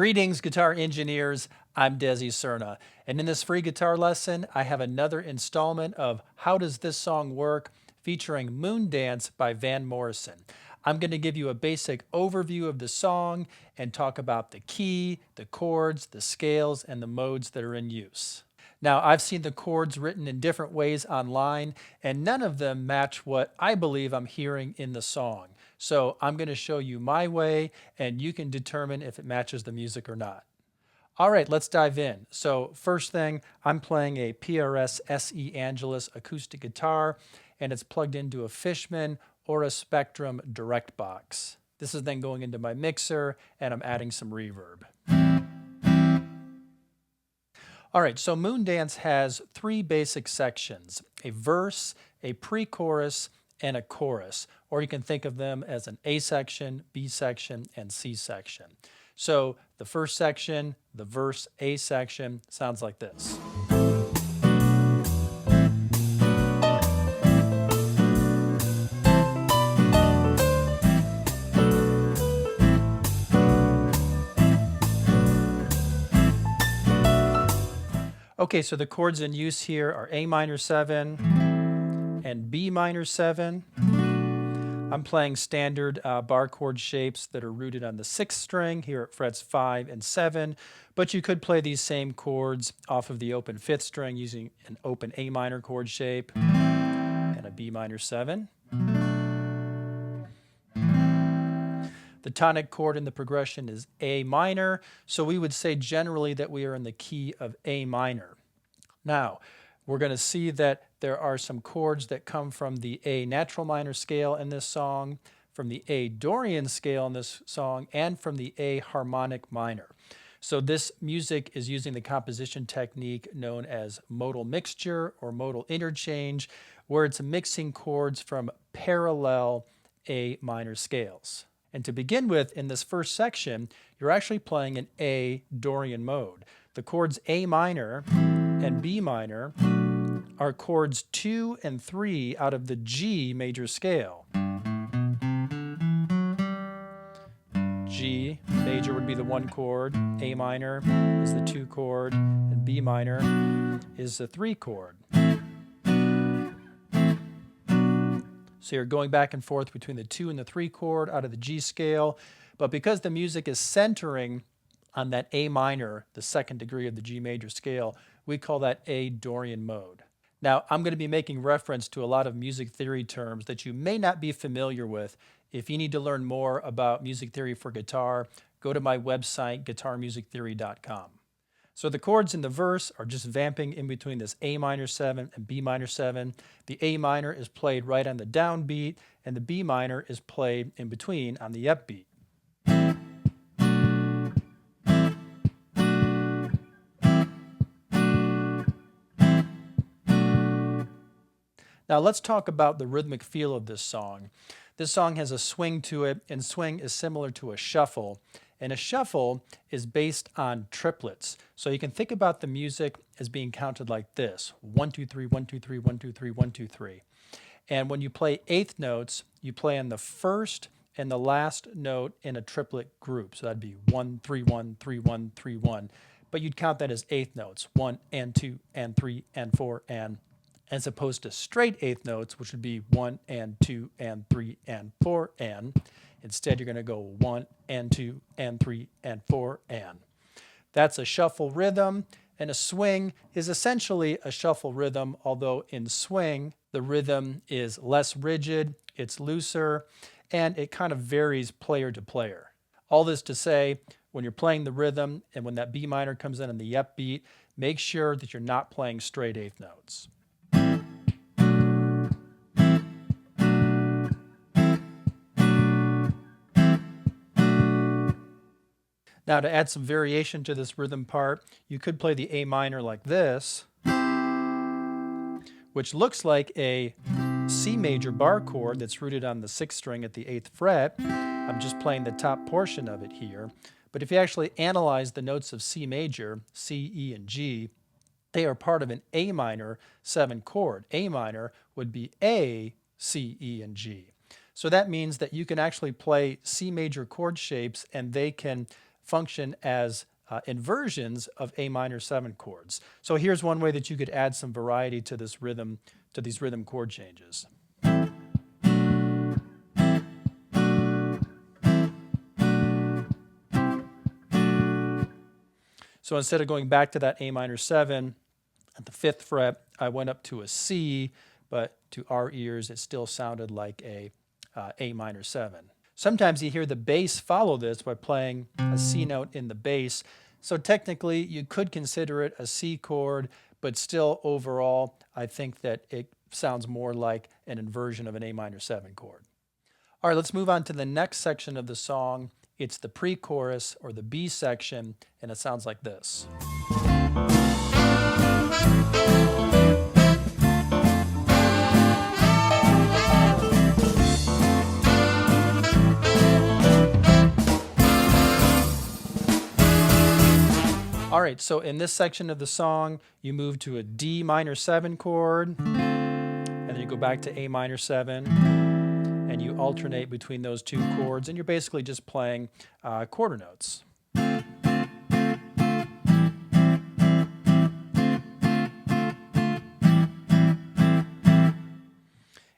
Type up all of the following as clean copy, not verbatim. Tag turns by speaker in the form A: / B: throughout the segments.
A: Greetings, guitar engineers. I'm Desi Cerna, and in this free guitar lesson, I have another installment of How Does This Song Work? Featuring Moondance by Van Morrison. I'm going to give you a basic overview of the song and talk about the key, the chords, the scales, and the modes that are in use. Now, I've seen the chords written in different ways online, and none of them match what I believe I'm hearing in the song. So I'm going to show you my way, and you can determine if it matches the music or not. All right, let's dive in. So first thing, I'm playing a PRS SE Angelus acoustic guitar, and it's plugged into a Fishman or a Spectrum direct box. This is then going into my mixer, and I'm adding some reverb. All right, so Moondance has three basic sections: a verse, a pre-chorus, and a chorus, or you can think of them as an A section, B section, and C section. So the first section, the verse, A section, sounds like this. Okay, so the chords in use here are A minor 7 and B minor 7. I'm playing standard bar chord shapes that are rooted on the 6th string here at frets 5 and 7, but you could play these same chords off of the open 5th string using an open A minor chord shape and a B minor 7. The tonic chord in the progression is A minor, so we would say generally that we are in the key of A minor. Now, we're going to see that there are some chords that come from the A natural minor scale in this song, from the A Dorian scale in this song, and from the A harmonic minor. So this music is using the composition technique known as modal mixture or modal interchange, where it's mixing chords from parallel A minor scales. And to begin with, in this first section, you're actually playing an A Dorian mode. The chords A minor and B minor are chords 2 and 3 out of the G major scale. G major would be the 1 chord, A minor is the 2 chord, and B minor is the 3 chord. So you're going back and forth between the 2 and the 3 chord out of the G scale, but because the music is centering on that A minor, the 2nd degree of the G major scale, we call that A Dorian mode. Now, I'm going to be making reference to a lot of music theory terms that you may not be familiar with. If you need to learn more about music theory for guitar, go to my website, guitarmusictheory.com. So the chords in the verse are just vamping in between this A minor 7 and B minor 7. The A minor is played right on the downbeat, and the B minor is played in between on the upbeat. Now let's talk about the rhythmic feel of this song. This song has a swing to it, and swing is similar to a shuffle. And a shuffle is based on triplets. So you can think about the music as being counted like this: 1, 2, 3, 1, 2, 3, 1, 2, 3, 1, 2, 3. And when you play eighth notes, you play on the first and the last note in a triplet group. So that'd be 1, 3, 1, 3, 1, 3, 1. But you'd count that as eighth notes: 1 and 2 and 3 and 4 and, as opposed to straight eighth notes, which would be 1 and 2 and 3 and 4 and. Instead, you're going to go 1 and 2 and 3 and 4 and. That's a shuffle rhythm, and a swing is essentially a shuffle rhythm, although in swing, the rhythm is less rigid, it's looser, and it kind of varies player to player. All this to say, when you're playing the rhythm and when that B minor comes in on the upbeat, make sure that you're not playing straight eighth notes. Now, to add some variation to this rhythm part, you could play the A minor like this, which looks like a C major bar chord that's rooted on the 6th string at the 8th fret. I'm just playing the top portion of it here. But if you actually analyze the notes of C major, C, E, and G, they are part of an A minor 7 chord. A minor would be A, C, E, and G. So that means that you can actually play C major chord shapes, and they can function as inversions of A minor 7 chords. So here's one way that you could add some variety to this rhythm, to these rhythm chord changes. So instead of going back to that A minor 7 at the 5th fret, I went up to a C, but to our ears it still sounded like a A minor 7. Sometimes you hear the bass follow this by playing a C note in the bass. So technically you could consider it a C chord, but still overall I think that it sounds more like an inversion of an A minor 7 chord. All right, let's move on to the next section of the song. It's the pre-chorus, or the B section, and it sounds like this. All right, so in this section of the song, you move to a D minor 7 chord, and then you go back to A minor 7, and you alternate between those two chords, and you're basically just playing quarter notes.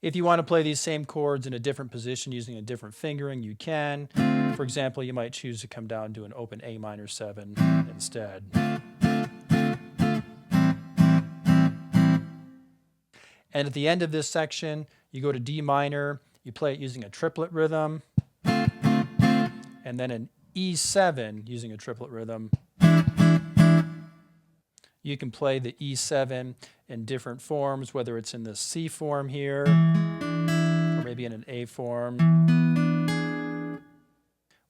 A: If you want to play these same chords in a different position using a different fingering, you can. For example, you might choose to come down to an open A minor 7 instead. And at the end of this section, you go to D minor, you play it using a triplet rhythm, and then an E7 using a triplet rhythm. You can play the E7 in different forms, whether it's in the C form here, or maybe in an A form.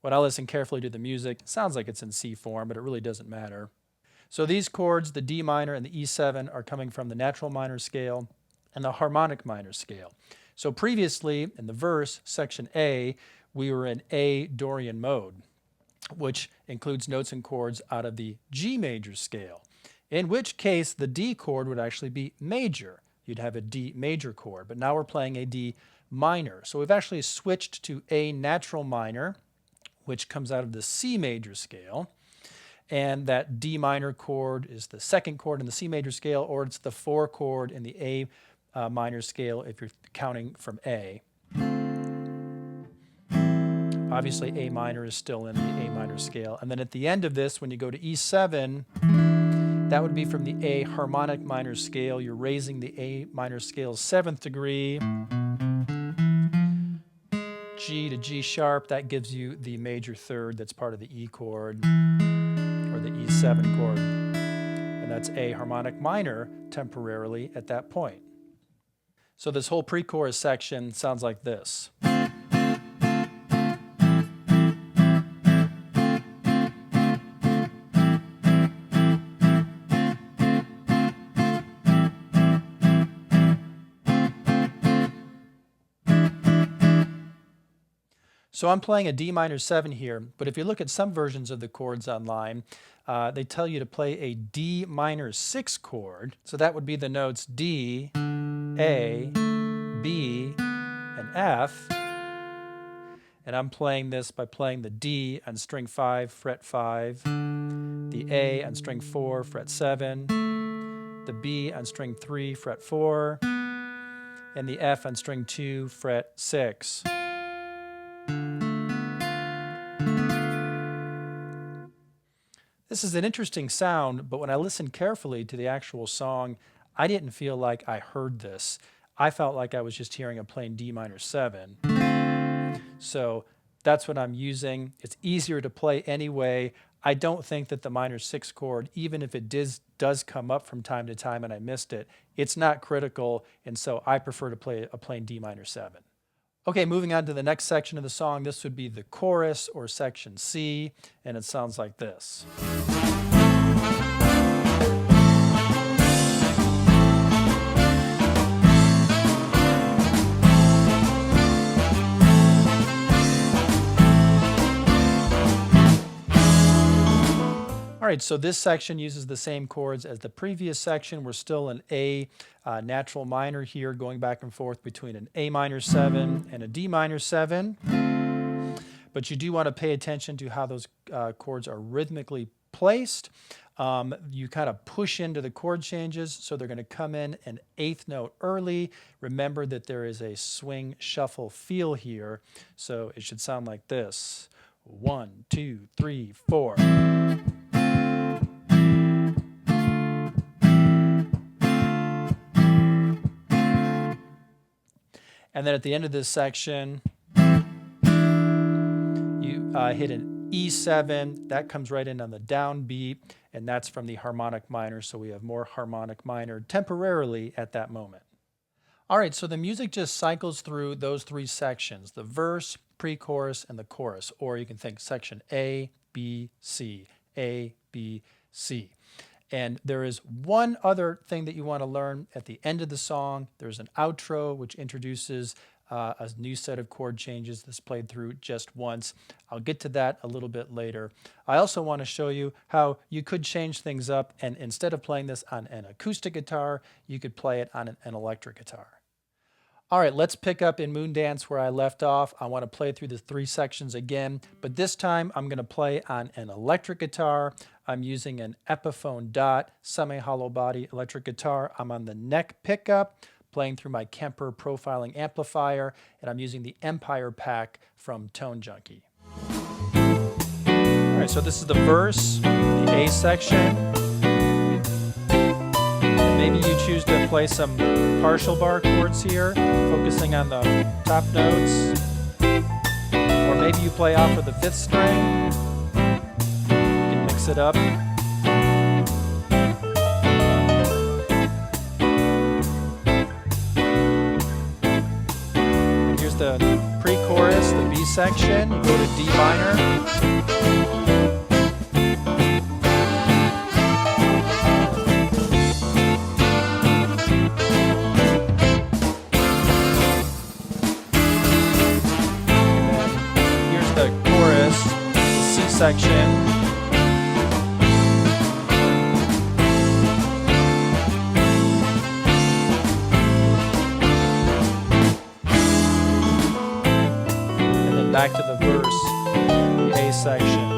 A: When I listen carefully to the music, it sounds like it's in C form, but it really doesn't matter. So these chords, the D minor and the E7, are coming from the natural minor scale and the harmonic minor scale. So previously, in the verse, section A, we were in A Dorian mode, which includes notes and chords out of the G major scale, in which case the D chord would actually be major. You'd have a D major chord, but now we're playing a D minor. So we've actually switched to A natural minor, which comes out of the C major scale, and that D minor chord is the second chord in the C major scale, or it's the 4 chord in the A minor scale if you're counting from A. Obviously A minor is still in the A minor scale. And then at the end of this, when you go to E7, that would be from the A harmonic minor scale. You're raising the A minor scale's 7th degree. G to G sharp, that gives you the major third that's part of the E chord, or the E7 chord. And that's A harmonic minor temporarily at that point. So this whole pre-chorus section sounds like this. So I'm playing a D minor 7 here, but if you look at some versions of the chords online, they tell you to play a D minor 6 chord. So that would be the notes D, A, B, and F. And I'm playing this by playing the D on string 5, fret 5, the A on string 4, fret 7, the B on string 3, fret 4, and the F on string 2, fret 6. This is an interesting sound, but when I listened carefully to the actual song, I didn't feel like I heard this. I felt like I was just hearing a plain D minor 7. So that's what I'm using. It's easier to play anyway. I don't think that the minor 6 chord, even if it does come up from time to time and I missed it, it's not critical, and so I prefer to play a plain D minor 7. Okay, moving on to the next section of the song. This would be the chorus, or section C, and it sounds like this. All right, so this section uses the same chords as the previous section. We're still in A natural minor here, going back and forth between an A minor 7 and a D minor 7. But you do want to pay attention to how those chords are rhythmically placed. You kind of push into the chord changes, so they're going to come in an eighth note early. Remember that there is a swing shuffle feel here, so it should sound like this. 1, 2, 3, 4. And then at the end of this section, you hit an E7. That comes right in on the downbeat, and that's from the harmonic minor, so we have more harmonic minor temporarily at that moment. All right, so the music just cycles through those three sections, the verse, pre-chorus, and the chorus, or you can think section A, B, C, A, B, C. And there is one other thing that you want to learn at the end of the song. There's an outro which introduces a new set of chord changes that's played through just once. I'll get to that a little bit later. I also want to show you how you could change things up, and instead of playing this on an acoustic guitar, you could play it on an electric guitar. All right, let's pick up in Moondance where I left off. I want to play through the three sections again, but this time I'm going to play on an electric guitar. I'm using an Epiphone Dot semi-hollow body electric guitar. I'm on the neck pickup, playing through my Kemper profiling amplifier, and I'm using the Empire pack from Junkie. All right, so this is the verse, the A section. Maybe you choose to play some partial bar chords here, focusing on the top notes. Or maybe you play off of the 5th string. You can mix it up. Here's the pre-chorus, the B section. You go to D minor. Section. And then back to the verse, the A section.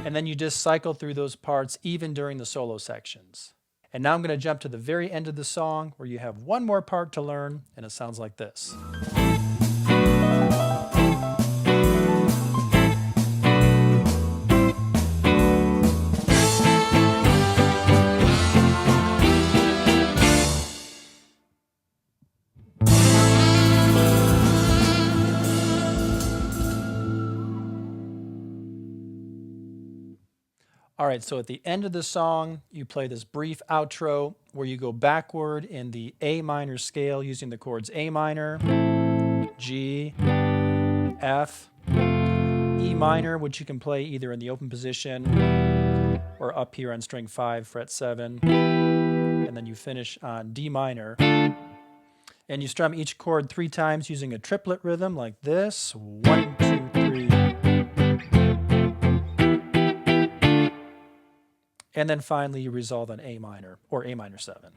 A: And then you just cycle through those parts even during the solo sections. And now I'm going to jump to the very end of the song where you have one more part to learn, and it sounds like this. All right, so at the end of the song, you play this brief outro where you go backward in the A minor scale using the chords A minor, G, F, E minor, which you can play either in the open position or up here on string 5, fret 7, and then you finish on D minor. And you strum each chord 3 times using a triplet rhythm like this, 1, 2, 3. And then finally you resolve on A minor or A minor 7.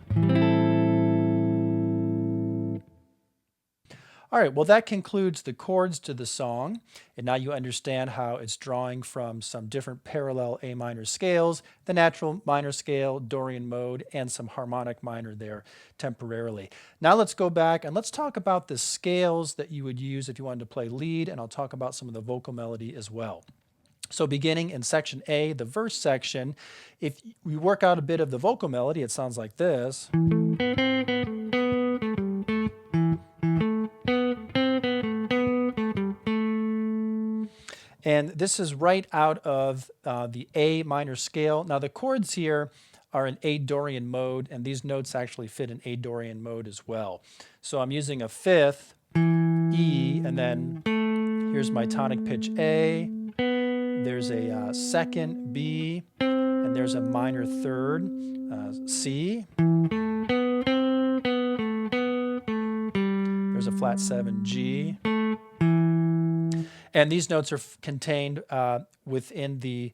A: All right, well that concludes the chords to the song, and now you understand how it's drawing from some different parallel A minor scales, the natural minor scale, Dorian mode, and some harmonic minor there temporarily. Now let's go back and let's talk about the scales that you would use if you wanted to play lead, and I'll talk about some of the vocal melody as well. So beginning in section A, the verse section, if we work out a bit of the vocal melody, it sounds like this. And this is right out of the A minor scale. Now the chords here are in A Dorian mode, and these notes actually fit in A Dorian mode as well. So I'm using a 5th, E, and then here's my tonic pitch A. There's a 2nd, B, and there's a minor 3rd, C. There's a flat 7, G. And these notes are contained within the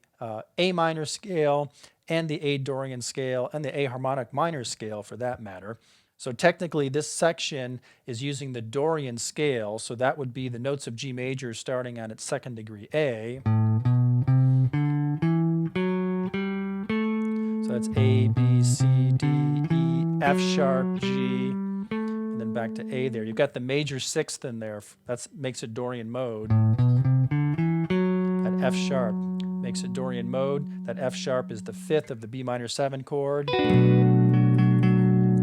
A: A minor scale and the A Dorian scale and the A harmonic minor scale for that matter. So technically this section is using the Dorian scale, so that would be the notes of G major starting on its 2nd degree A. So that's A, B, C, D, E, F sharp, G, and then back to A there. You've got the major 6th in there. That makes it Dorian mode. That F sharp makes it Dorian mode. That F sharp is the 5th of the B minor 7 chord.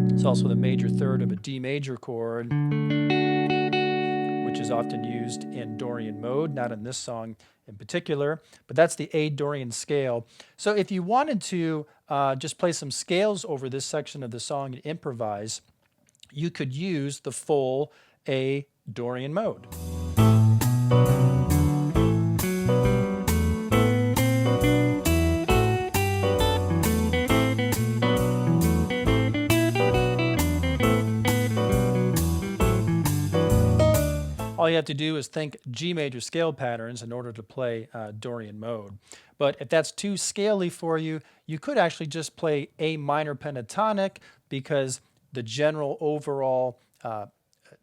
A: It's also the major 3rd of a D major chord, which is often used in Dorian mode, not in this song in particular, but that's the A Dorian scale. So if you wanted to just play some scales over this section of the song and improvise, you could use the full A Dorian mode. All you have to do is think G major scale patterns in order to play Dorian mode. But if that's too scaley for you, you could actually just play A minor pentatonic, because the general overall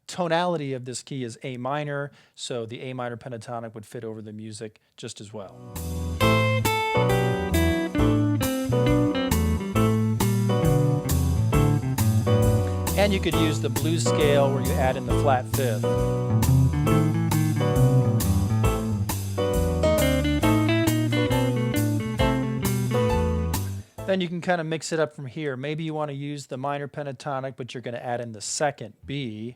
A: tonality of this key is A minor, so the A minor pentatonic would fit over the music just as well. And you could use the blues scale where you add in the flat 5th. Then you can kind of mix it up from here. Maybe you want to use the minor pentatonic, but you're going to add in the 2nd B.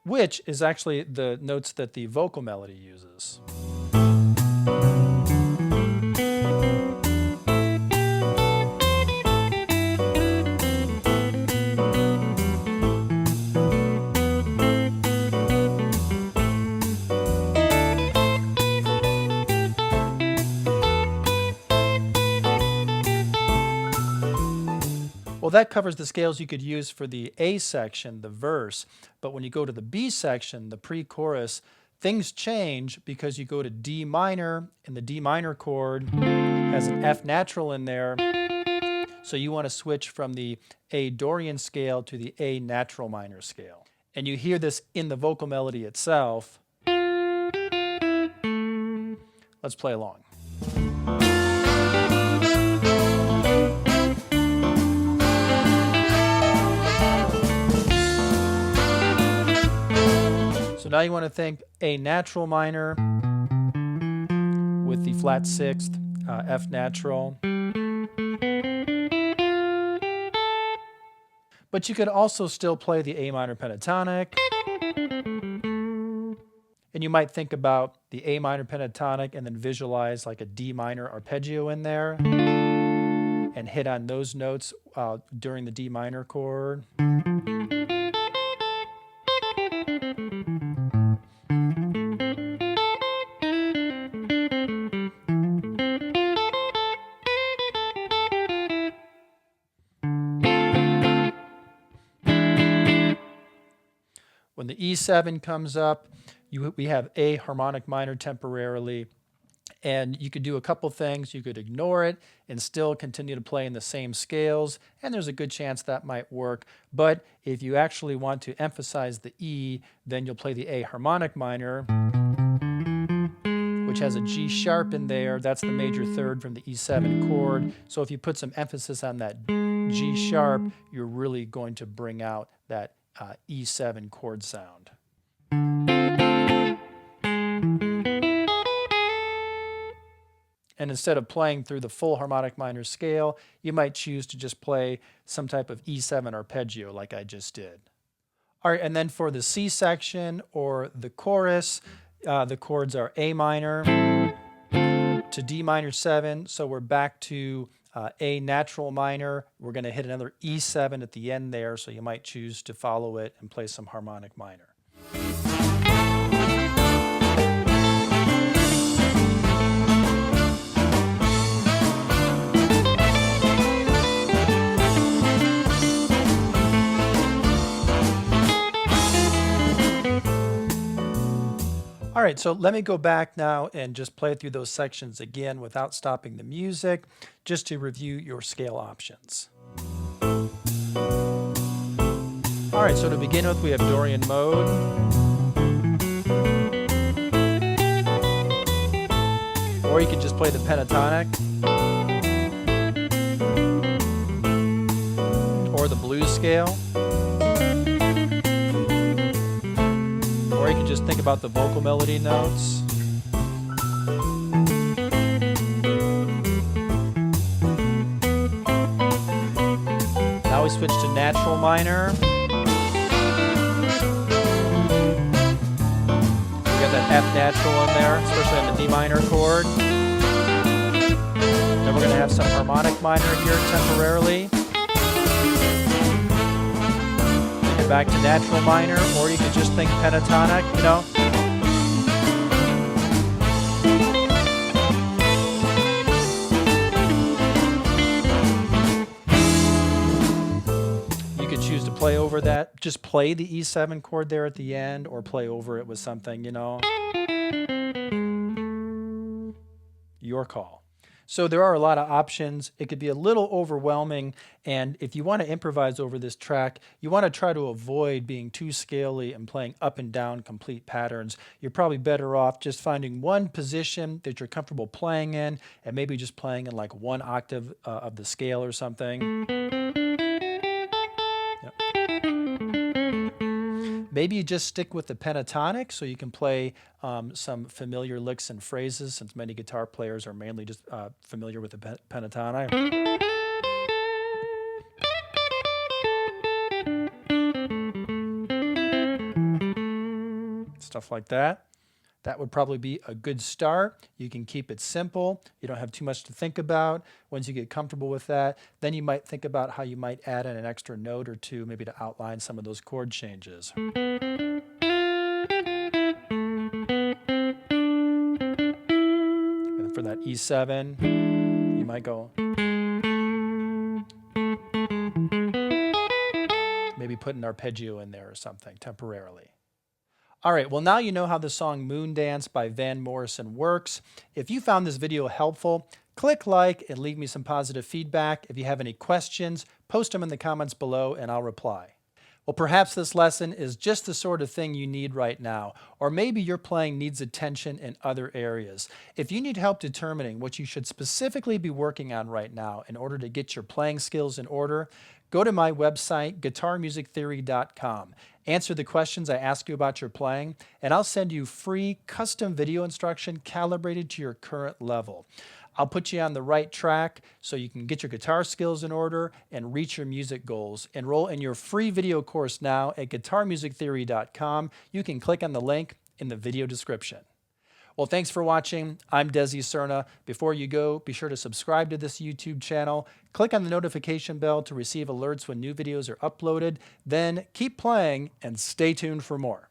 A: Which is actually the notes that the vocal melody uses. Well, that covers the scales you could use for the A section, the verse, but when you go to the B section, the pre-chorus, things change because you go to D minor, and the D minor chord has an F natural in there, so you want to switch from the A Dorian scale to the A natural minor scale. And you hear this in the vocal melody itself. Let's play along. So now you want to think A natural minor with the flat 6th, F natural. But you could also still play the A minor pentatonic. And you might think about the A minor pentatonic and then visualize like a D minor arpeggio in there and hit on those notes during the D minor chord. When the E7 comes up, we have A harmonic minor temporarily, and you could do a couple things. You could ignore it and still continue to play in the same scales, and there's a good chance that might work. But if you actually want to emphasize the E, then you'll play the A harmonic minor, which has a G sharp in there. That's the major 3rd from the E7 chord. So if you put some emphasis on that G sharp, you're really going to bring out that E7 chord sound. And instead of playing through the full harmonic minor scale, you might choose to just play some type of E7 arpeggio like I just did. All right, and then for the C section or the chorus, the chords are A minor to D minor 7, so we're back to A natural minor. We're going to hit another E7 at the end there, so you might choose to follow it and play some harmonic minor. All right, right, so let me go back now and just play through those sections again without stopping the music, just to review your scale options. All right, so to begin with, we have Dorian mode. Or you can just play the pentatonic. Or the blues scale. Or you can just think about the vocal melody notes. Now we switch to natural minor. We got that F natural in there, especially on the D minor chord. Then we're going to have some harmonic minor here temporarily. Back to natural minor, or you could just think pentatonic, you know. You could choose to play over that, just play the E7 chord there at the end, or play over it with something, you know. Your call. So there are a lot of options. It could be a little overwhelming, and if you want to improvise over this track, you want to try to avoid being too scaly and playing up and down complete patterns. You're probably better off just finding one position that you're comfortable playing in, and maybe just playing in like one octave of the scale or something. Maybe you just stick with the pentatonic so you can play some familiar licks and phrases, since many guitar players are mainly just familiar with the pentatonic. Stuff like that. That would probably be a good start. You can keep it simple. You don't have too much to think about. Once you get comfortable with that, then you might think about how you might add in an extra note or two, maybe to outline some of those chord changes. And for that E7, you might go, maybe put an arpeggio in there or something temporarily. All right, well, now you know how the song Moondance by Van Morrison works. If you found this video helpful, click like and leave me some positive feedback. If you have any questions, post them in the comments below and I'll reply. Well, perhaps this lesson is just the sort of thing you need right now, or maybe your playing needs attention in other areas. If you need help determining what you should specifically be working on right now in order to get your playing skills in order, go to my website, guitarmusictheory.com. Answer the questions I ask you about your playing, and I'll send you free custom video instruction calibrated to your current level. I'll put you on the right track so you can get your guitar skills in order and reach your music goals. Enroll in your free video course now at guitarmusictheory.com. You can click on the link in the video description. Well, thanks for watching. I'm Desi Cerna. Before you go, be sure to subscribe to this YouTube channel. Click on the notification bell to receive alerts when new videos are uploaded. Then keep playing and stay tuned for more.